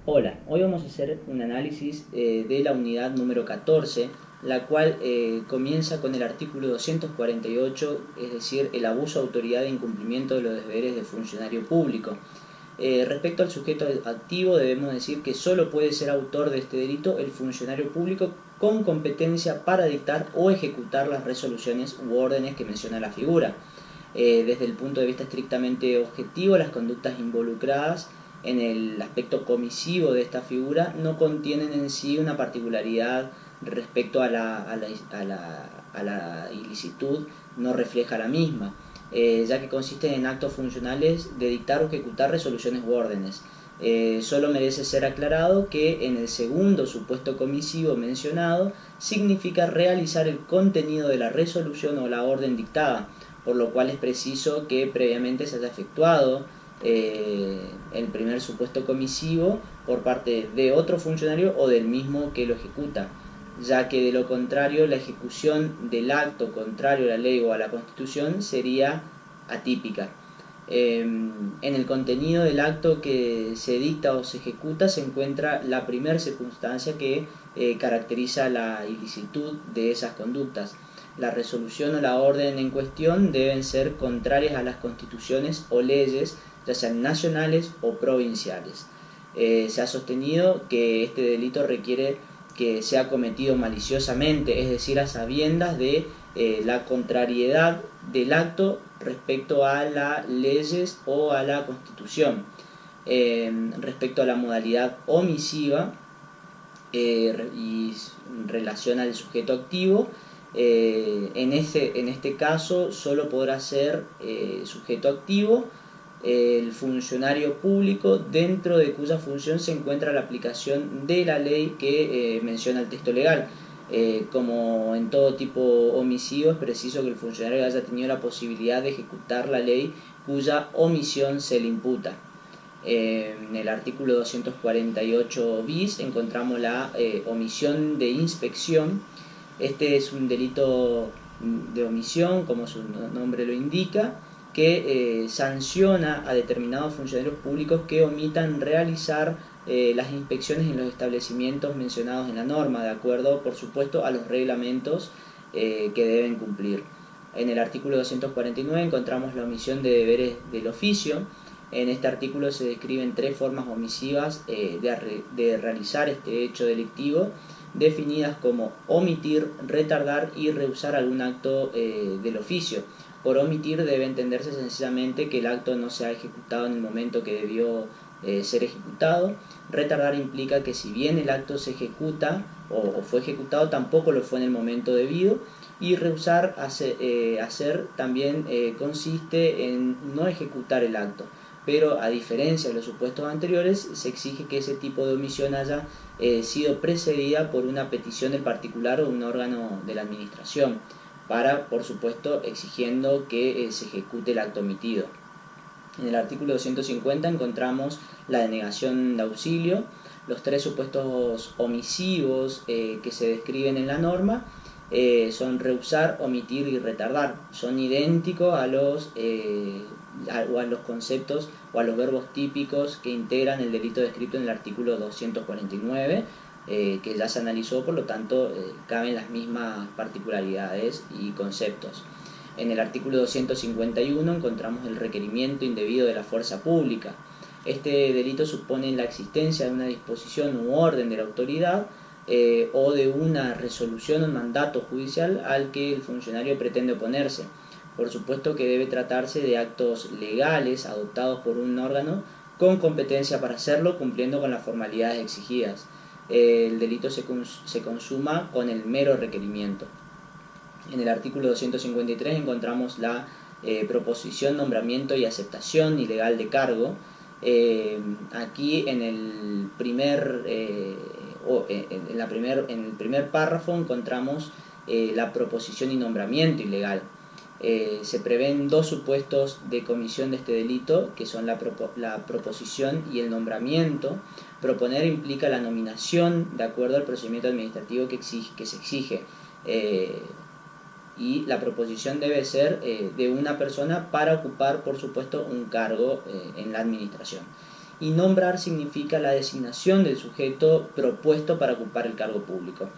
Hola, hoy vamos a hacer un análisis de la unidad número 14, la cual comienza con el artículo 248, es decir, el abuso de autoridad e incumplimiento de los deberes del funcionario público. Respecto al sujeto activo, debemos decir que solo puede ser autor de este delito el funcionario público con competencia para dictar o ejecutar las resoluciones u órdenes que menciona la figura. Desde el punto de vista estrictamente objetivo, las conductas involucradas en el aspecto comisivo de esta figura no contienen en sí una particularidad respecto a la ilicitud, no refleja la misma, ya que consisten en actos funcionales de dictar o ejecutar resoluciones u órdenes. Solo merece ser aclarado que en el segundo supuesto comisivo mencionado significa realizar el contenido de la resolución o la orden dictada, por lo cual es preciso que previamente se haya efectuado el primer supuesto comisivo por parte de otro funcionario o del mismo que lo ejecuta, ya que de lo contrario la ejecución del acto contrario a la ley o a la Constitución sería atípica. En el contenido del acto que se dicta o se ejecuta se encuentra la primera circunstancia que caracteriza la ilicitud de esas conductas. La resolución o la orden en cuestión deben ser contrarias a las constituciones o leyes, ya sean nacionales o provinciales. Se ha sostenido que este delito requiere que sea cometido maliciosamente, es decir, a sabiendas de la contrariedad del acto respecto a las leyes o a la Constitución. Respecto a la modalidad omisiva y en relación al sujeto activo, en este caso solo podrá ser sujeto activo el funcionario público dentro de cuya función se encuentra la aplicación de la ley que menciona el texto legal. Como en todo tipo omisivo, es preciso que el funcionario haya tenido la posibilidad de ejecutar la ley cuya omisión se le imputa. En el artículo 248 bis encontramos la omisión de inspección. Este es un delito de omisión, como su nombre lo indica, que sanciona a determinados funcionarios públicos que omitan realizar las inspecciones en los establecimientos mencionados en la norma, de acuerdo, por supuesto, a los reglamentos que deben cumplir. En el artículo 249 encontramos la omisión de deberes del oficio. En este artículo se describen tres formas omisivas de realizar este hecho delictivo, definidas como omitir, retardar y rehusar algún acto del oficio. Por omitir debe entenderse sencillamente que el acto no se ha ejecutado en el momento que debió ser ejecutado. Retardar implica que si bien el acto se ejecuta o fue ejecutado, tampoco lo fue en el momento debido. Y rehusar hacer también consiste en no ejecutar el acto, pero a diferencia de los supuestos anteriores, se exige que ese tipo de omisión haya sido precedida por una petición del particular o un órgano de la administración, para, por supuesto, exigiendo que se ejecute el acto omitido. En el artículo 250 encontramos la denegación de auxilio. Los tres supuestos omisivos que se describen en la norma son rehusar, omitir y retardar. Son idénticos a los conceptos o a los verbos típicos que integran el delito descrito en el artículo 249, que ya se analizó, por lo tanto caben las mismas particularidades y conceptos. En el artículo 251 encontramos el requerimiento indebido de la fuerza pública. Este delito supone la existencia de una disposición u orden de la autoridad o de una resolución o mandato judicial al que el funcionario pretende oponerse. Por supuesto que debe tratarse de actos legales adoptados por un órgano con competencia para hacerlo, cumpliendo con las formalidades exigidas. El delito se consuma con el mero requerimiento. En el artículo 253 encontramos la proposición, nombramiento y aceptación ilegal de cargo. Aquí en el primer párrafo encontramos la proposición y nombramiento ilegal. Se prevén dos supuestos de comisión de este delito, que son la proposición y el nombramiento. Proponer implica la nominación de acuerdo al procedimiento administrativo que se exige, y la proposición debe ser de una persona para ocupar, por supuesto, un cargo en la administración. y nombrar significa la designación del sujeto propuesto para ocupar el cargo público.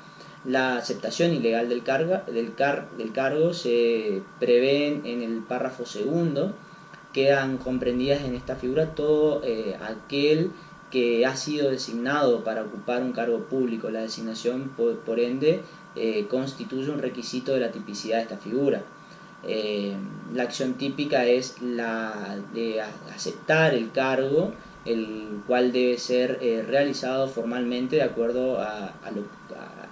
La aceptación ilegal del cargo se prevé en el párrafo segundo. Quedan comprendidas en esta figura todo aquel que ha sido designado para ocupar un cargo público. La designación, por ende, constituye un requisito de la tipicidad de esta figura. La acción típica es la de aceptar el cargo, el cual debe ser realizado formalmente de acuerdo a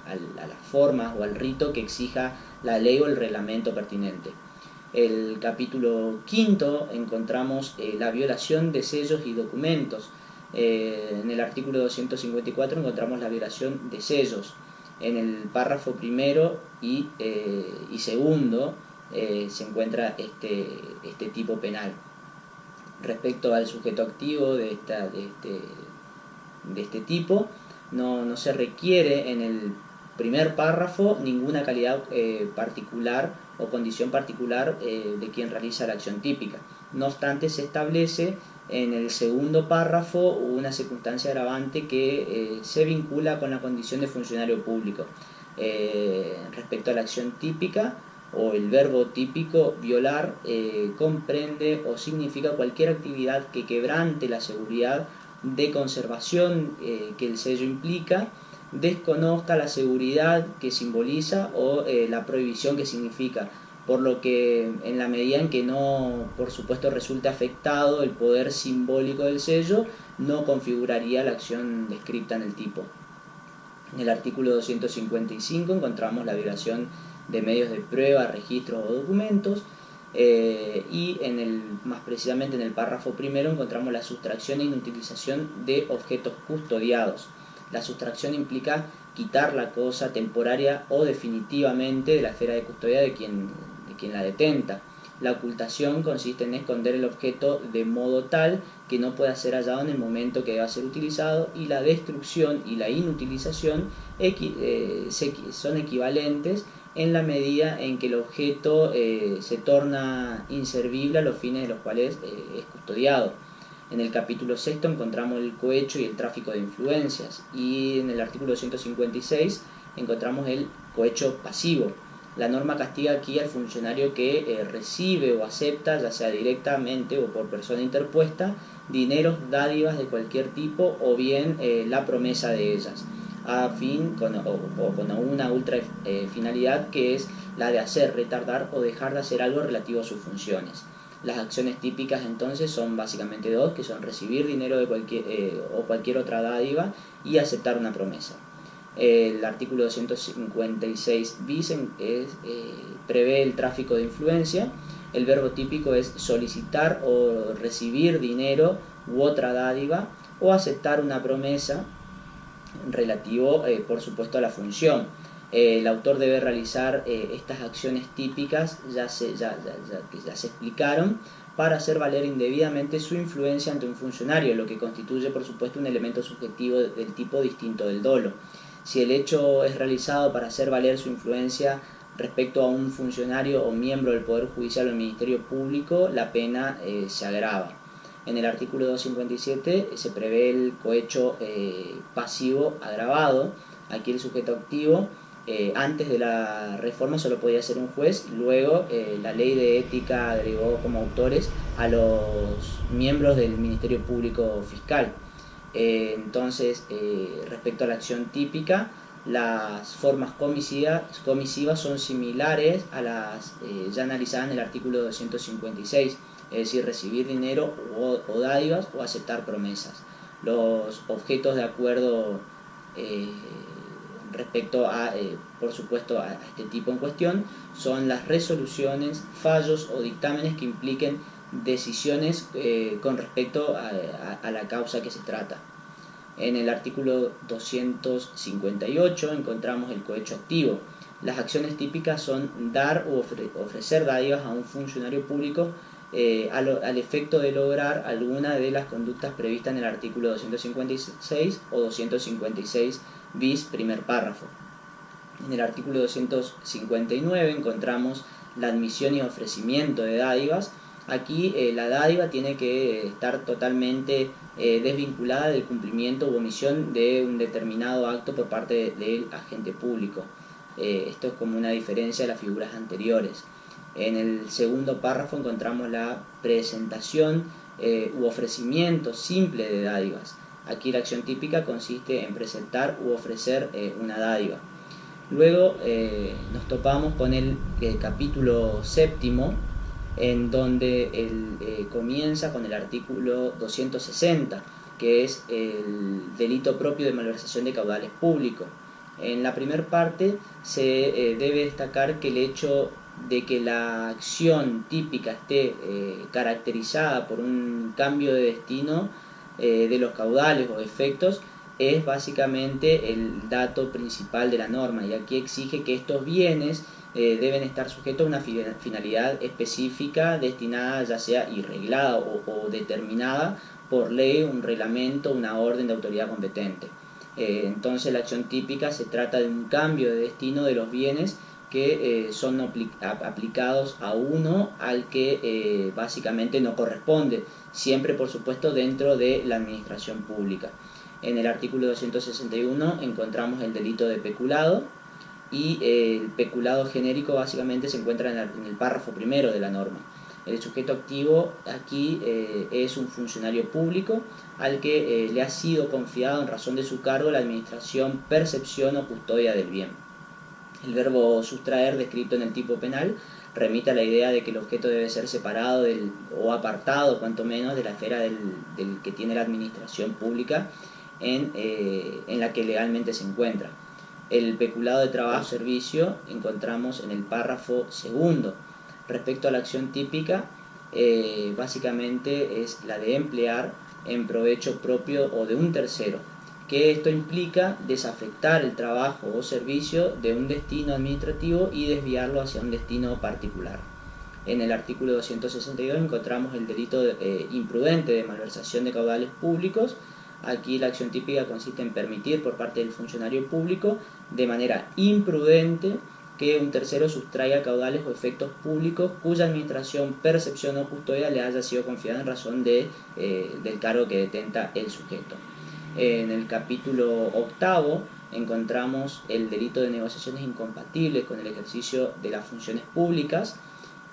las formas o al rito que exija la ley o el reglamento pertinente. El capítulo quinto encontramos la violación de sellos y documentos. En el artículo 254 encontramos la violación de sellos. En el párrafo primero y segundo se encuentra este tipo penal. Respecto al sujeto activo de este tipo, no se requiere en el primer párrafo ninguna calidad particular o condición particular de quien realiza la acción típica. No obstante, se establece en el segundo párrafo una circunstancia agravante que se vincula con la condición de funcionario público. Respecto a la acción típica o el verbo típico, violar comprende o significa cualquier actividad que quebrante la seguridad de conservación que el sello implica, desconozca la seguridad que simboliza o la prohibición que significa, por lo que en la medida en que no, por supuesto, resulte afectado el poder simbólico del sello, no configuraría la acción descrita en el tipo. En el artículo 255 encontramos la violación de medios de prueba, registros o documentos, y más precisamente en el párrafo primero encontramos la sustracción e inutilización de objetos custodiados. La sustracción implica quitar la cosa temporaria o definitivamente de la esfera de custodia de quien la detenta. La ocultación consiste en esconder el objeto de modo tal que no pueda ser hallado en el momento que deba ser utilizado, y la destrucción y la inutilización son equivalentes en la medida en que el objeto se torna inservible a los fines de los cuales es custodiado. En el capítulo sexto encontramos el cohecho y el tráfico de influencias, y en el artículo 256 encontramos el cohecho pasivo. La norma castiga aquí al funcionario que recibe o acepta, ya sea directamente o por persona interpuesta, dineros, dádivas de cualquier tipo o bien la promesa de ellas, a fin con una ultra finalidad, que es la de hacer, retardar o dejar de hacer algo relativo a sus funciones. Las acciones típicas entonces son básicamente dos, que son recibir dinero de cualquier otra dádiva y aceptar una promesa. El artículo 256 bis prevé el tráfico de influencia. El verbo típico es solicitar o recibir dinero u otra dádiva o aceptar una promesa relativo, por supuesto, a la función. El autor debe realizar estas acciones típicas ya se explicaron, para hacer valer indebidamente su influencia ante un funcionario, lo que constituye, por supuesto, un elemento subjetivo del tipo distinto del dolo. Si el hecho es realizado para hacer valer su influencia respecto a un funcionario o miembro del Poder Judicial o del Ministerio Público, la pena se agrava. En el artículo 257 se prevé el cohecho pasivo agravado. Aquí el sujeto activo, antes de la reforma solo podía ser un juez, luego la ley de ética agregó como autores a los miembros del Ministerio Público Fiscal. Entonces, respecto a la acción típica, las formas comisivas son similares a las ya analizadas en el artículo 256, es decir, recibir dinero o dádivas o aceptar promesas. Los objetos de acuerdo respecto a, por supuesto, a este tipo en cuestión son las resoluciones, fallos o dictámenes que impliquen decisiones con respecto a la causa que se trata. En el artículo 258 encontramos el cohecho activo. Las acciones típicas son dar o ofrecer dádivas a un funcionario público al efecto de lograr alguna de las conductas previstas en el artículo 256 o 256 bis primer párrafo. En el artículo 259 encontramos la admisión y ofrecimiento de dádivas. Aquí la dádiva tiene que estar totalmente desvinculada del cumplimiento u omisión de un determinado acto por parte del agente público. Esto es como una diferencia de las figuras anteriores. En el segundo párrafo encontramos la presentación u ofrecimiento simple de dádivas. Aquí la acción típica consiste en presentar u ofrecer una dádiva. Luego nos topamos con el capítulo séptimo, en donde comienza con el artículo 260, que es el delito propio de malversación de caudales públicos. En la primera parte se debe destacar que el hecho de que la acción típica esté caracterizada por un cambio de destino de los caudales o efectos es básicamente el dato principal de la norma, y aquí exige que estos bienes deben estar sujetos a una finalidad específica destinada, ya sea irreglada o determinada por ley, un reglamento, una orden de autoridad competente. Entonces la acción típica se trata de un cambio de destino de los bienes que son aplicados a uno al que básicamente no corresponde, siempre por supuesto dentro de la administración pública. En el artículo 261 encontramos el delito de peculado, y el peculado genérico básicamente se encuentra en el párrafo primero de la norma. El sujeto activo aquí es un funcionario público al que le ha sido confiado en razón de su cargo la administración, percepción o custodia del bien. El verbo sustraer, descrito en el tipo penal, remite a la idea de que el objeto debe ser separado o apartado, cuanto menos, de la esfera del que tiene la administración pública en la que legalmente se encuentra. El peculado de trabajo o servicio encontramos en el párrafo segundo. Respecto a la acción típica, básicamente es la de emplear en provecho propio o de un tercero, que esto implica desafectar el trabajo o servicio de un destino administrativo y desviarlo hacia un destino particular. En el artículo 262 encontramos el delito imprudente de malversación de caudales públicos. Aquí la acción típica consiste en permitir por parte del funcionario público de manera imprudente que un tercero sustraiga caudales o efectos públicos cuya administración, percepción o custodia le haya sido confiada en razón del cargo que detenta el sujeto. En el capítulo octavo encontramos el delito de negociaciones incompatibles con el ejercicio de las funciones públicas.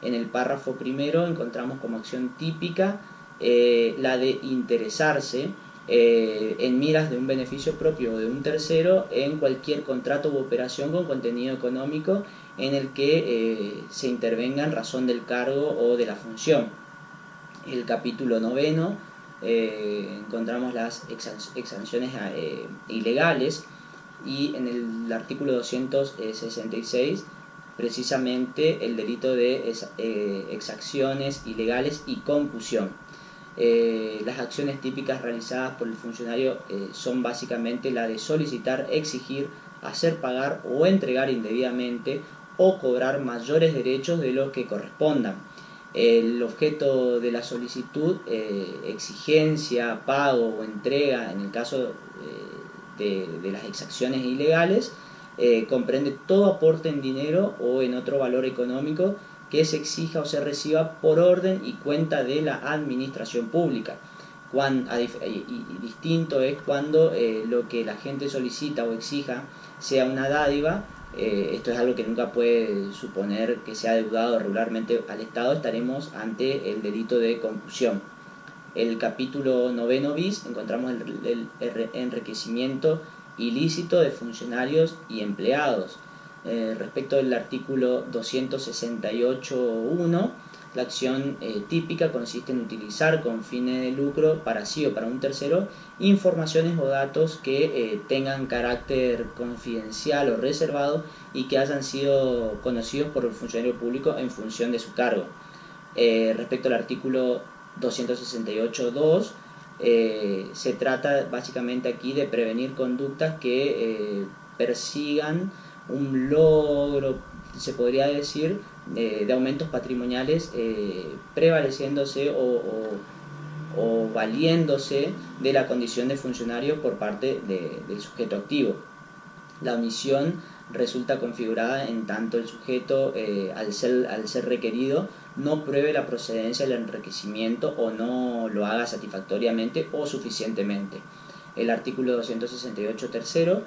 En el párrafo primero encontramos como acción típica la de interesarse en miras de un beneficio propio o de un tercero en cualquier contrato u operación con contenido económico en el que se intervenga en razón del cargo o de la función. El capítulo noveno encontramos las exenciones ilegales, y en el artículo 266 precisamente el delito de exacciones ilegales y concusión. Las acciones típicas realizadas por el funcionario son básicamente la de solicitar, exigir, hacer pagar o entregar indebidamente o cobrar mayores derechos de los que correspondan. El objeto de la solicitud, exigencia, pago o entrega en el caso de las exacciones ilegales, comprende todo aporte en dinero o en otro valor económico que se exija o se reciba por orden y cuenta de la administración pública. Distinto es cuando lo que la gente solicita o exija sea una dádiva. Esto es algo que nunca puede suponer que sea deudado regularmente al Estado. Estaremos ante el delito de concusión. El capítulo noveno bis encontramos el enriquecimiento ilícito de funcionarios y empleados. Respecto del artículo 268.1, la acción típica consiste en utilizar con fines de lucro para sí o para un tercero informaciones o datos que tengan carácter confidencial o reservado y que hayan sido conocidos por el funcionario público en función de su cargo. Respecto al artículo 268.2, se trata básicamente aquí de prevenir conductas que persigan un logro, se podría decir, de aumentos patrimoniales, prevaleciéndose o valiéndose de la condición de funcionario por parte del sujeto activo. La omisión resulta configurada en tanto el sujeto, al ser requerido, no pruebe la procedencia del enriquecimiento o no lo haga satisfactoriamente o suficientemente. El artículo 268 tercero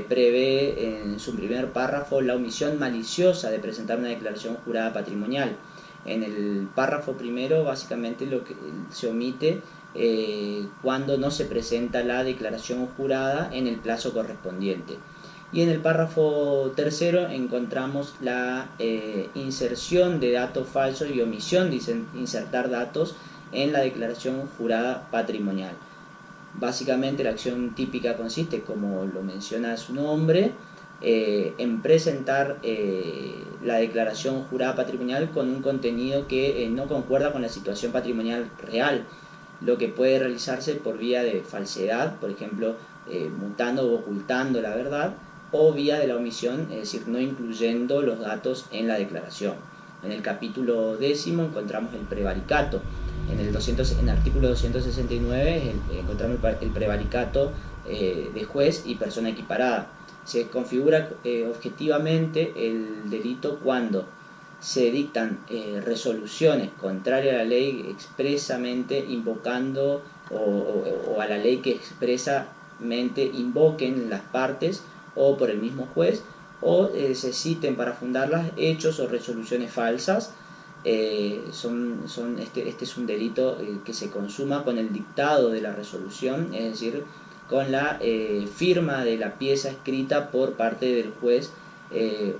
prevé en su primer párrafo la omisión maliciosa de presentar una declaración jurada patrimonial. En el párrafo primero básicamente lo que se omite cuando no se presenta la declaración jurada en el plazo correspondiente. Y en el párrafo tercero encontramos la inserción de datos falsos y omisión de insertar datos en la declaración jurada patrimonial. Básicamente la acción típica consiste, como lo menciona su nombre, en presentar la declaración jurada patrimonial con un contenido que no concuerda con la situación patrimonial real, lo que puede realizarse por vía de falsedad, por ejemplo, mutando o ocultando la verdad, o vía de la omisión, es decir, no incluyendo los datos en la declaración. En el capítulo 10 encontramos el prevaricato. En el artículo 269 encontramos el prevaricato de juez y persona equiparada. Se configura objetivamente el delito cuando se dictan resoluciones contrarias a la ley expresamente invocando o a la ley que expresamente invoquen las partes o por el mismo juez, o se citen para fundarlas hechos o resoluciones falsas. Este es un delito que se consuma con el dictado de la resolución, es decir, con la firma de la pieza escrita por parte del juez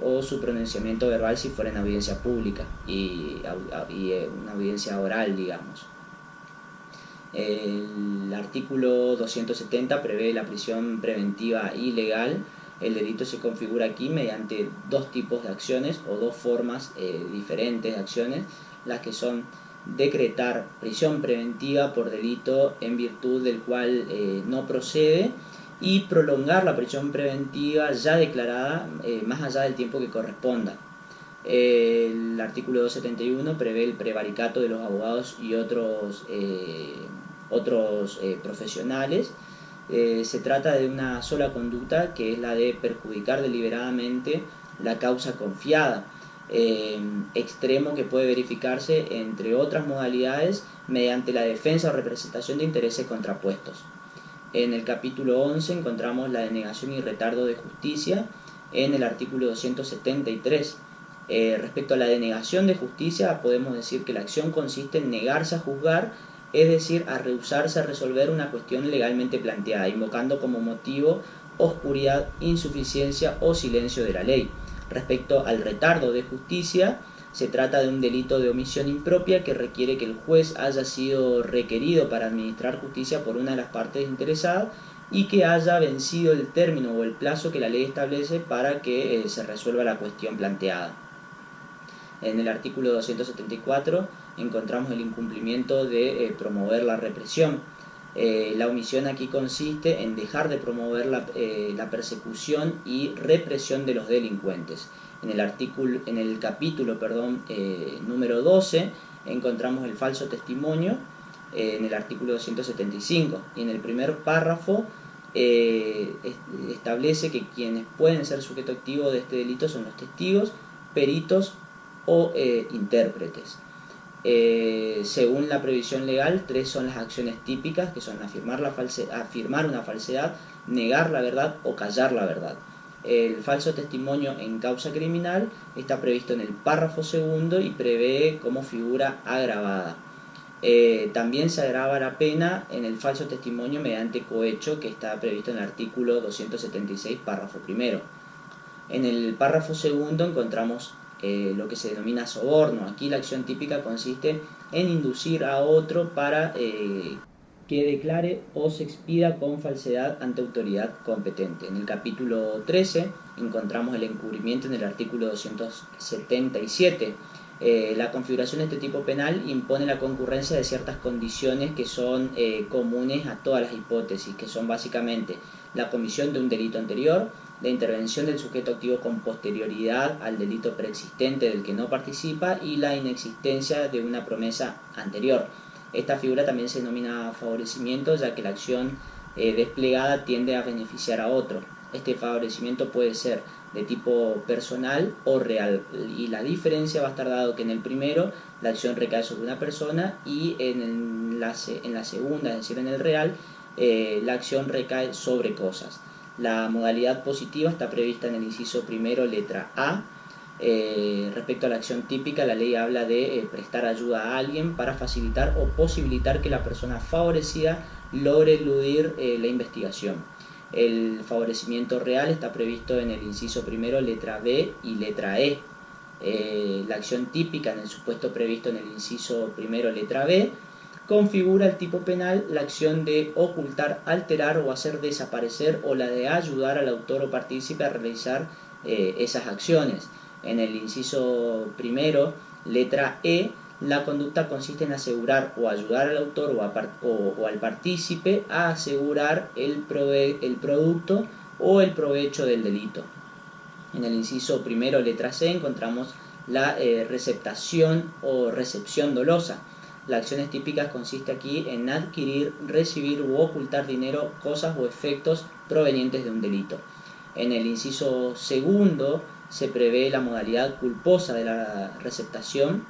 o su pronunciamiento verbal si fuera en audiencia pública y una audiencia oral, digamos. El artículo 270 prevé la prisión preventiva ilegal. El delito se configura aquí mediante dos tipos de acciones o dos formas diferentes de acciones, las que son decretar prisión preventiva por delito en virtud del cual no procede, y prolongar la prisión preventiva ya declarada más allá del tiempo que corresponda. El artículo 271 prevé el prevaricato de los abogados y otros profesionales. Se trata de una sola conducta, que es la de perjudicar deliberadamente la causa confiada, extremo que puede verificarse, entre otras modalidades, mediante la defensa o representación de intereses contrapuestos. En el capítulo 11 encontramos la denegación y retardo de justicia en el artículo 273. Respecto a la denegación de justicia, podemos decir que la acción consiste en negarse a juzgar, es decir, a rehusarse a resolver una cuestión legalmente planteada, invocando como motivo oscuridad, insuficiencia o silencio de la ley. Respecto al retardo de justicia, se trata de un delito de omisión impropia que requiere que el juez haya sido requerido para administrar justicia por una de las partes interesadas y que haya vencido el término o el plazo que la ley establece para que se resuelva la cuestión planteada. En el artículo 274 encontramos el incumplimiento de promover la represión. La omisión aquí consiste en dejar de promover la persecución y represión de los delincuentes. En el capítulo número 12 encontramos el falso testimonio en el artículo 275, y en el primer párrafo establece que quienes pueden ser sujeto activo de este delito son los testigos, peritos o intérpretes. Según la previsión legal, 3 son las acciones típicas, que son afirmar una falsedad, negar la verdad o callar la verdad. El falso testimonio en causa criminal está previsto en el párrafo segundo y prevé como figura agravada. También se agrava la pena en el falso testimonio mediante cohecho, que está previsto en el artículo 276, párrafo primero. En el párrafo segundo encontramos lo que se denomina soborno. Aquí la acción típica consiste en inducir a otro para que declare o se expida con falsedad ante autoridad competente. En el capítulo 13 encontramos el encubrimiento en el artículo 277. La configuración de este tipo penal impone la concurrencia de ciertas condiciones que son comunes a todas las hipótesis, que son básicamente la comisión de un delito anterior, la intervención del sujeto activo con posterioridad al delito preexistente del que no participa y la inexistencia de una promesa anterior. Esta figura también se denomina favorecimiento, ya que la acción desplegada tiende a beneficiar a otro. Este favorecimiento puede ser de tipo personal o real, y la diferencia va a estar dado que en el primero la acción recae sobre una persona y en la segunda, es decir, en el real, la acción recae sobre cosas. La modalidad positiva está prevista en el inciso primero, letra A. Respecto a la acción típica, la ley habla de prestar ayuda a alguien para facilitar o posibilitar que la persona favorecida logre eludir la investigación. El favorecimiento real está previsto en el inciso primero, letra B y letra E. La acción típica, en el supuesto previsto en el inciso primero, letra B, configura el tipo penal la acción de ocultar, alterar o hacer desaparecer, o la de ayudar al autor o partícipe a realizar esas acciones. En el inciso primero, letra E, la conducta consiste en asegurar o ayudar al autor o al partícipe a asegurar el producto o el provecho del delito. En el inciso primero, letra C, encontramos la receptación o recepción dolosa. Las acciones típicas consiste aquí en adquirir, recibir u ocultar dinero, cosas o efectos provenientes de un delito. En el inciso segundo se prevé la modalidad culposa de la receptación,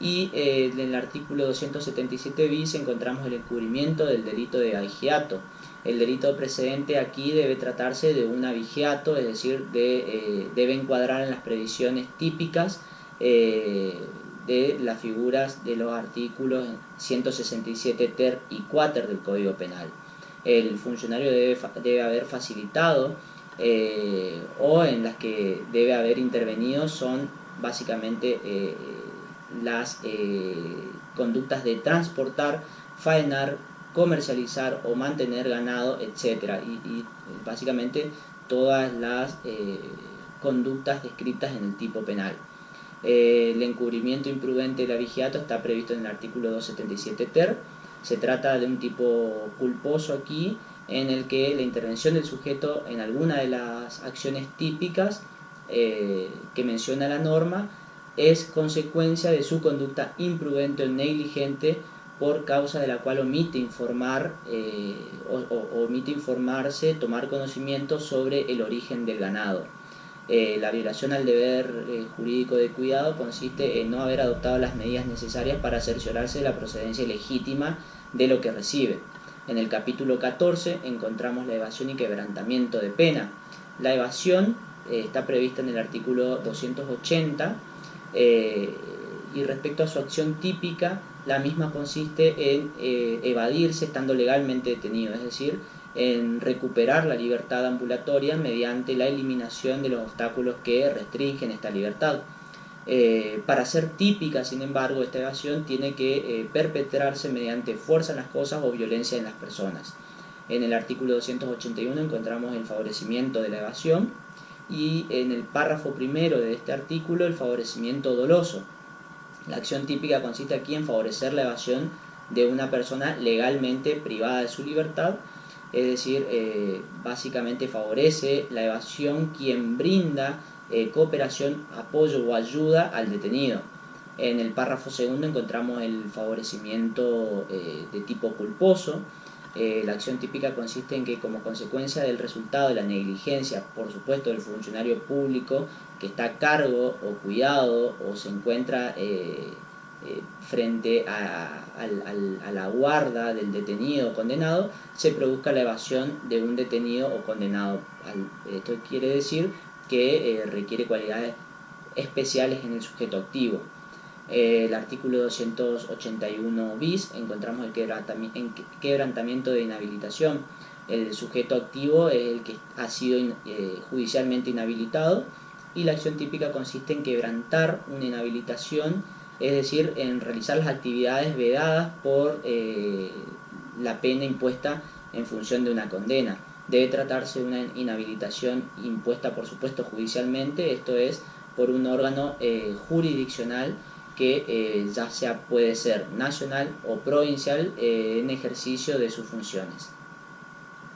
y en el artículo 277 bis encontramos el encubrimiento del delito de agiato. El delito precedente aquí debe tratarse de un agiato, es decir, debe encuadrar en las previsiones típicas de las figuras de los artículos 167 ter y quater del Código Penal. El funcionario debe haber facilitado o en las que debe haber intervenido son básicamente las conductas de transportar, faenar, comercializar o mantener ganado, etc. Y básicamente todas las conductas descritas en el tipo penal. El encubrimiento imprudente del agiato está previsto en el artículo 277 ter. Se trata de un tipo culposo aquí, en el que la intervención del sujeto en alguna de las acciones típicas que menciona la norma es consecuencia de su conducta imprudente o negligente, por causa de la cual omite informar omite informarse, tomar conocimiento sobre el origen del ganado. La violación al deber jurídico de cuidado consiste en no haber adoptado las medidas necesarias para cerciorarse de la procedencia legítima de lo que recibe. En el capítulo 14 encontramos la evasión y quebrantamiento de pena. La evasión está prevista en el artículo 280 y respecto a su acción típica, la misma consiste en evadirse estando legalmente detenido, es decir, en recuperar la libertad ambulatoria mediante la eliminación de los obstáculos que restringen esta libertad. Para ser típica, sin embargo, esta evasión tiene que perpetrarse mediante fuerza en las cosas o violencia en las personas. En el artículo 281 encontramos el favorecimiento de la evasión, y en el párrafo primero de este artículo el favorecimiento doloso. La acción típica consiste aquí en favorecer la evasión de una persona legalmente privada de su libertad, es decir, básicamente favorece la evasión quien brinda cooperación, apoyo o ayuda al detenido. En el párrafo segundo encontramos el favorecimiento de tipo culposo. La acción típica consiste en que, como consecuencia del resultado de la negligencia, por supuesto, del funcionario público que está a cargo o cuidado o se encuentra frente a la guarda del detenido o condenado, se produzca la evasión de un detenido o condenado. Esto quiere decir que requiere cualidades especiales en el sujeto activo. El artículo 281 bis encontramos el quebrantamiento de inhabilitación. El sujeto activo es el que ha sido judicialmente inhabilitado, y la acción típica consiste en quebrantar una inhabilitación, es decir, en realizar las actividades vedadas por la pena impuesta en función de una condena. Debe tratarse de una inhabilitación impuesta, por supuesto, judicialmente, esto es, por un órgano jurisdiccional que ya sea puede ser nacional o provincial en ejercicio de sus funciones.